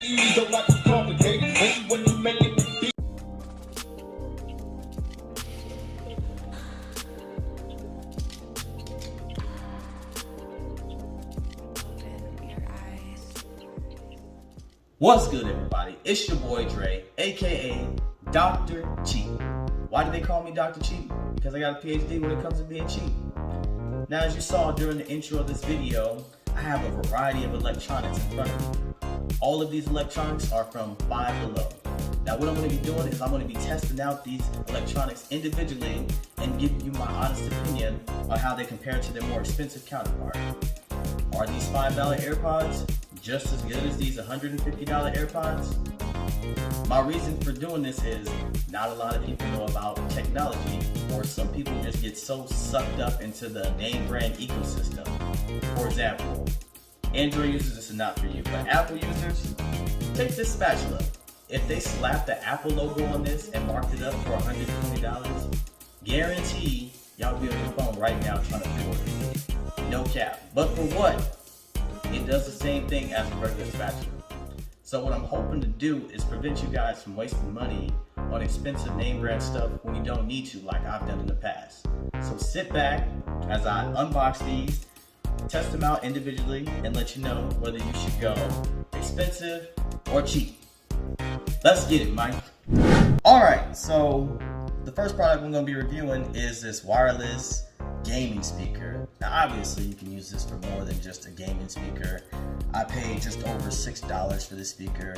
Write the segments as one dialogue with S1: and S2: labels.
S1: Don't like to complicate it when you make it.
S2: What's good, everybody? It's your boy Dre, aka Dr. Cheap. Why do they call me Dr. Cheap? Because I got a PhD when it comes to being cheap. Now, as you saw during the intro of this video, I have a variety of electronics in front of me. All of these electronics are from Five Below. Now, what I'm going to be doing is I'm going to be testing out these electronics individually and giving you my honest opinion on how they compare to their more expensive counterparts. Are these $5 AirPods just as good as these $150 AirPods? My reason for doing this is not a lot of people know about technology, or some people just get so sucked up into the name brand ecosystem. For example, Android users, this is not for you, but Apple users, take this spatula. If they slapped the Apple logo on this and marked it up for $120, guarantee y'all be on your phone right now trying to pre-order it. No cap. But for what? It does the same thing as a regular spatula. So what I'm hoping to do is prevent you guys from wasting money on expensive name brand stuff when you don't need to, like I've done in the past. So sit back as I unbox these, test them out individually, and let you know whether you should go expensive or cheap. Let's get it, Mike. Alright, so the first product I'm going to be reviewing is this wireless gaming speaker. Now obviously you can use this for more than just a gaming speaker. I paid just over $6 for this speaker,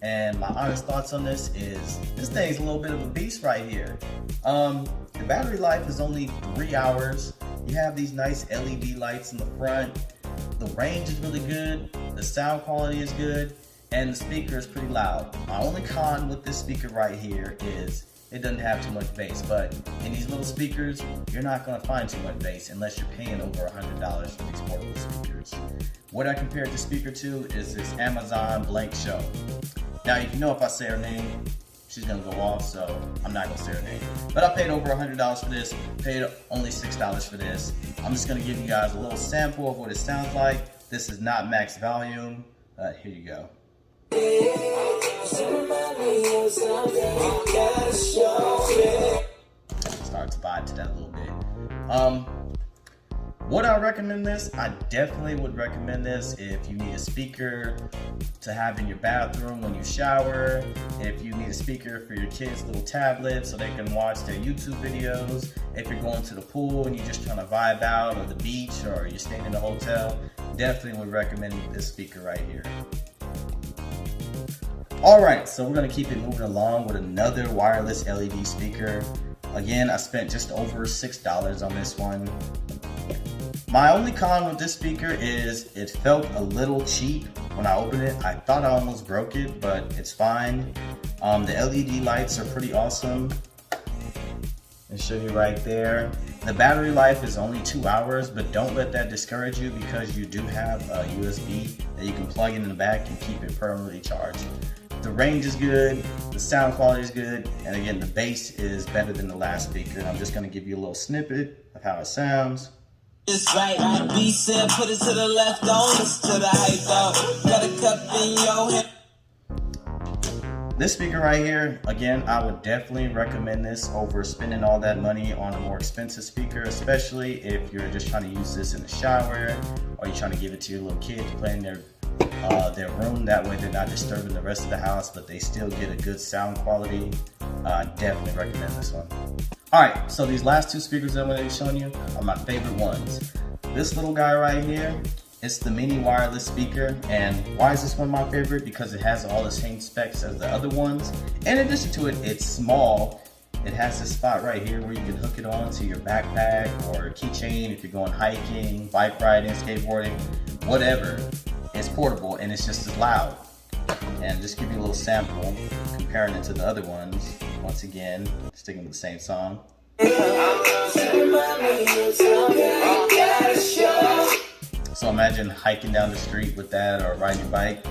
S2: and my honest thoughts on this is this thing's a little bit of a beast right here. The battery life is only 3 hours. You have these nice LED lights in the front. The range is really good. The sound quality is good, and the speaker is pretty loud. My only con with this speaker right here is it doesn't have too much bass, but in these little speakers, you're not gonna find too much bass unless you're paying over $100 for these portable speakers. What I compared this speaker to is this Amazon Blank Show. Now, you know if I say her name, she's gonna go off, so I'm not gonna say her name. But I paid over $100 for this, paid only $6 for this. I'm just gonna give you guys a little sample of what it sounds like. This is not max volume, here you go. Start to vibe to that a little bit. Would I recommend this? I definitely would recommend this if you need a speaker to have in your bathroom when you shower, if you need a speaker for your kids' little tablet so they can watch their YouTube videos, if you're going to the pool and you're just trying to vibe out, or the beach, or you're staying in a hotel, definitely would recommend this speaker right here. Alright, so we're going to keep it moving along with another wireless LED speaker. Again, I spent just over $6 on this one. My only con with this speaker is it felt a little cheap when I opened it. I thought I almost broke it, but it's fine. The LED lights are pretty awesome. I'll show you right there. The battery life is only 2 hours, but don't let that discourage you because you do have a USB that you can plug in the back and keep it permanently charged. The range is good, the sound quality is good, and again, the bass is better than the last speaker. And I'm just going to give you a little snippet of how it sounds.
S3: It's right, like B said, put it to the left, don't listen to the hype, though. Got a cup in your hand.
S2: This speaker right here, again, I would definitely recommend this over spending all that money on a more expensive speaker, especially if you're just trying to use this in the shower, or you're trying to give it to your little kids to play in their room. That way they're not disturbing the rest of the house, but they still get a good sound quality. I definitely recommend this one. Alright, so these last two speakers I'm going to be showing you are my favorite ones. This little guy right here, it's the mini wireless speaker. And why is this one my favorite? Because it has all the same specs as the other ones. In addition to it, it's small. It has this spot right here where you can hook it on to your backpack or keychain if you're going hiking, bike riding, skateboarding, whatever. It's portable and it's just as loud. And just give you a little sample comparing it to the other ones. Once again, sticking with the same song. So imagine hiking down the street with that, or riding your bike.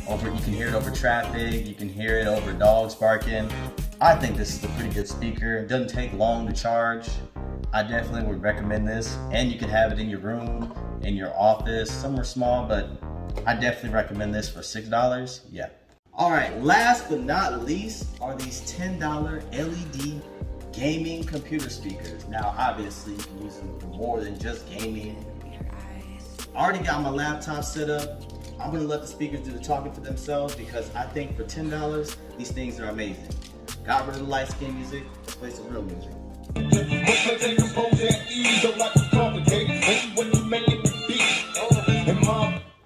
S2: You can hear it over traffic, you can hear it over dogs barking. I think this is a pretty good speaker. It doesn't take long to charge. I definitely would recommend this. And you can have it in your room, in your office, somewhere small, but I definitely recommend this for $6. Yeah. All right, last but not least are these $10 LED gaming computer speakers. Now, obviously, you can use them for more than just gaming. I already got my laptop set up. I'm gonna let the speakers do the talking for themselves because I think for $10, these things are amazing. Got rid of the light skin music, let's play some real music.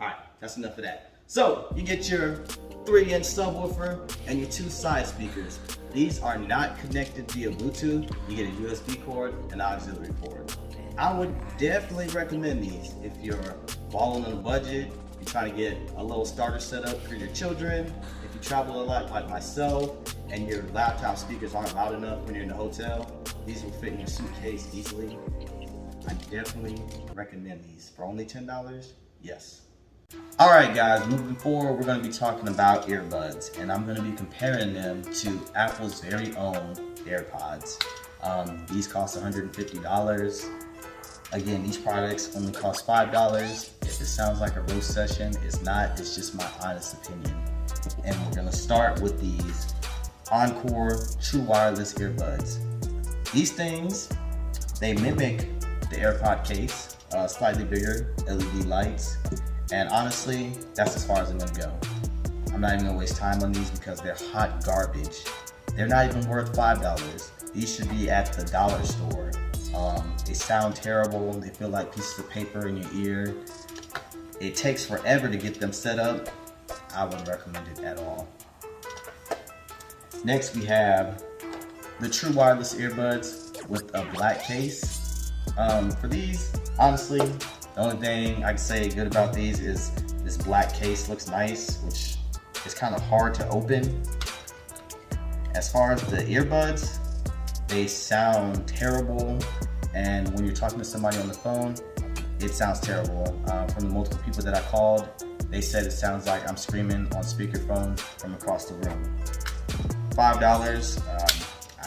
S2: Alright, that's enough of that. So, you get your 3-inch subwoofer and your 2 side speakers. These are not connected via Bluetooth. You get a USB cord and auxiliary port. I would definitely recommend these if you're balling on a budget, you're trying to get a little starter setup for your children, if you travel a lot like myself and your laptop speakers aren't loud enough when you're in the hotel, these will fit in your suitcase easily. I definitely recommend these. For only $10, yes. Alright guys, moving forward, we're going to be talking about earbuds, and I'm going to be comparing them to Apple's very own AirPods. These cost $150. Again, these products only cost $5. If it sounds like a roast session, it's not. It's just my honest opinion. And we're going to start with these Encore True Wireless Earbuds. These things, they mimic the AirPod case, slightly bigger, LED lights. And honestly, that's as far as I'm gonna go. I'm not even gonna waste time on these because they're hot garbage. They're not even worth $5. These should be at the dollar store. They sound terrible. They feel like pieces of paper in your ear. It takes forever to get them set up. I wouldn't recommend it at all. Next, we have the True Wireless Earbuds with a black case. For these, honestly, the only thing I can say good about these is this black case looks nice, which is kind of hard to open. As far as the earbuds, they sound terrible, and when you're talking to somebody on the phone, it sounds terrible. From the multiple people that I called, they said it sounds like I'm screaming on speakerphone from across the room. $5,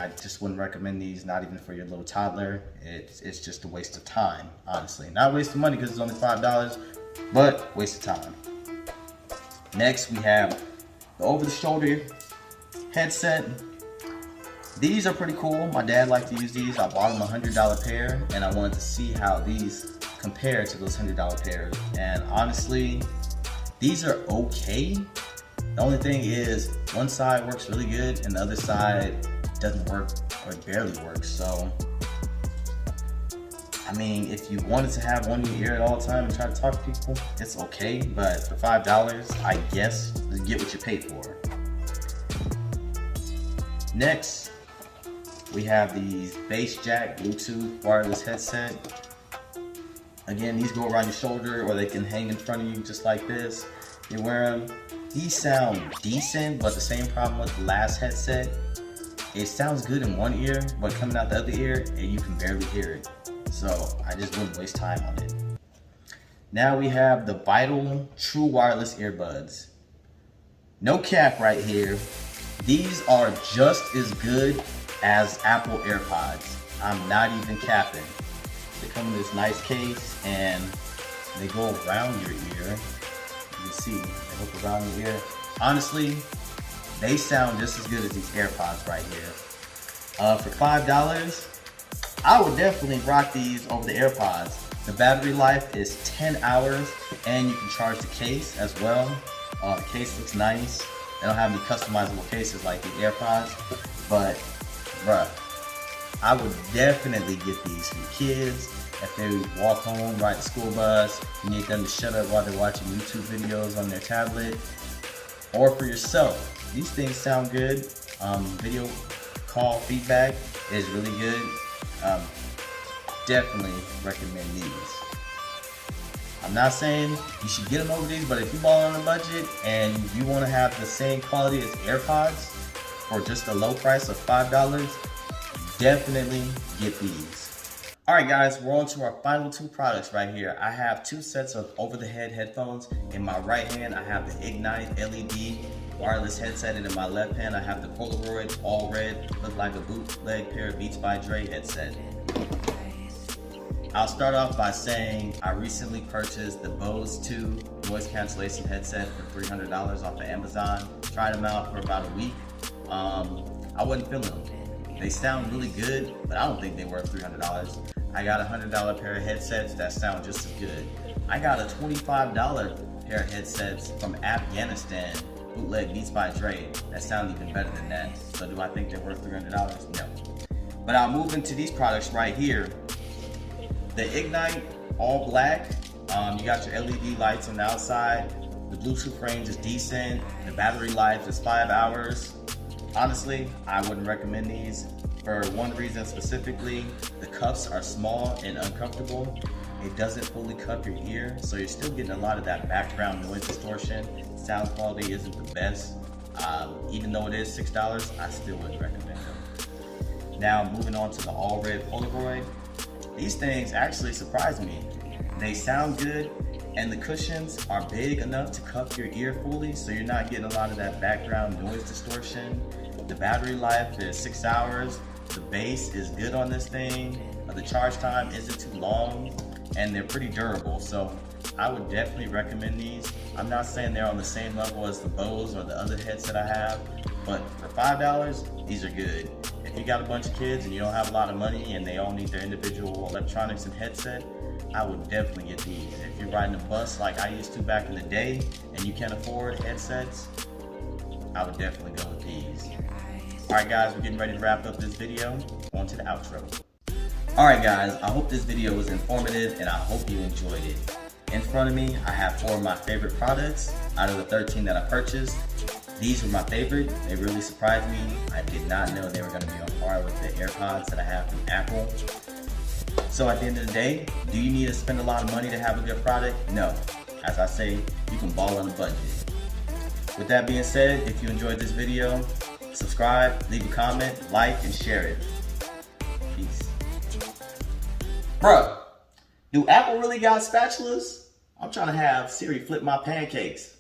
S2: I just wouldn't recommend these, not even for your little toddler. It's just a waste of time, honestly. Not a waste of money because it's only $5, but waste of time. Next, we have the over-the-shoulder headset. These are pretty cool. My dad liked to use these. I bought him a $100 pair, and I wanted to see how these compare to those $100 pairs. And honestly, these are okay. The only thing is, one side works really good, and the other side doesn't work or barely works. So, I mean, if you wanted to have one in your ear at all time and try to talk to people, it's okay. But for $5, I guess, you get what you pay for. Next, we have these bass jack Bluetooth wireless headset. Again, these go around your shoulder or they can hang in front of you just like this. You wear them. These sound decent, but the same problem with the last headset, it sounds good in one ear, but coming out the other ear, and you can barely hear it. So I just wouldn't waste time on it. Now we have the Vital True Wireless Earbuds. No cap right here. These are just as good as Apple AirPods. I'm not even capping. They come in this nice case and they go around your ear. You can see, they hook around your ear. Honestly, they sound just as good as these AirPods right here. For $5, I would definitely rock these over the AirPods. The battery life is 10 hours and you can charge the case as well. The case looks nice. They don't have any customizable cases like the AirPods, but bruh, I would definitely get these for kids. If they walk home, ride the school bus, you need them to shut up while they're watching YouTube videos on their tablet, or for yourself. These things sound good. Video call feedback is really good. Definitely recommend these. I'm not saying you should get them over these, but if you ball on a budget and you want to have the same quality as AirPods for just a low price of $5, definitely get these. Alright guys, we're on to our final two products right here. I have two sets of over-the-head headphones. In my right hand, I have the Ignite LED wireless headset, and in my left hand, I have the Polaroid all red, look like a bootleg pair of Beats by Dre headset. I'll start off by saying I recently purchased the Bose 2 noise cancellation headset for $300 off of Amazon. Tried them out for about a week. I wasn't feeling them. They sound really good, but I don't think they worth $300. I got a $100 pair of headsets that sound just as good. I got a $25 pair of headsets from Afghanistan, bootleg Beats by Dre, that sound even better than that. So do I think they're worth $300? No. But I'll move into these products right here. The Ignite all black. You got your LED lights on the outside. The Bluetooth range is decent. The battery life is 5 hours. Honestly, I wouldn't recommend these for one reason specifically. The cuffs are small and uncomfortable. It doesn't fully cup your ear, so you're still getting a lot of that background noise distortion. Sound quality isn't the best. Even though it is $6, I still wouldn't recommend them. Now moving on to the all red Polaroid. These things actually surprised me. They sound good, and the cushions are big enough to cup your ear fully, so you're not getting a lot of that background noise distortion. The battery life is 6 hours. The bass is good on this thing. The charge time isn't too long, and they're pretty durable. So I would definitely recommend these. I'm not saying they're on the same level as the Bose or the other headset I have, but for $5, these are good. If you got a bunch of kids and you don't have a lot of money and they all need their individual electronics and headset, I would definitely get these. If you're riding a bus like I used to back in the day and you can't afford headsets, I would definitely go with these. Alright guys, we're getting ready to wrap up this video. On to the outro. Alright guys, I hope this video was informative and I hope you enjoyed it. In front of me, I have 4 of my favorite products out of the 13 that I purchased. These were my favorite. They really surprised me. I did not know they were going to be on par with the AirPods that I have from Apple. So at the end of the day, do you need to spend a lot of money to have a good product? No. As I say, you can ball on a budget. With that being said, if you enjoyed this video, subscribe, leave a comment, like, and share it. Peace. Bruh, do Apple really got spatulas? I'm trying to have Siri flip my pancakes.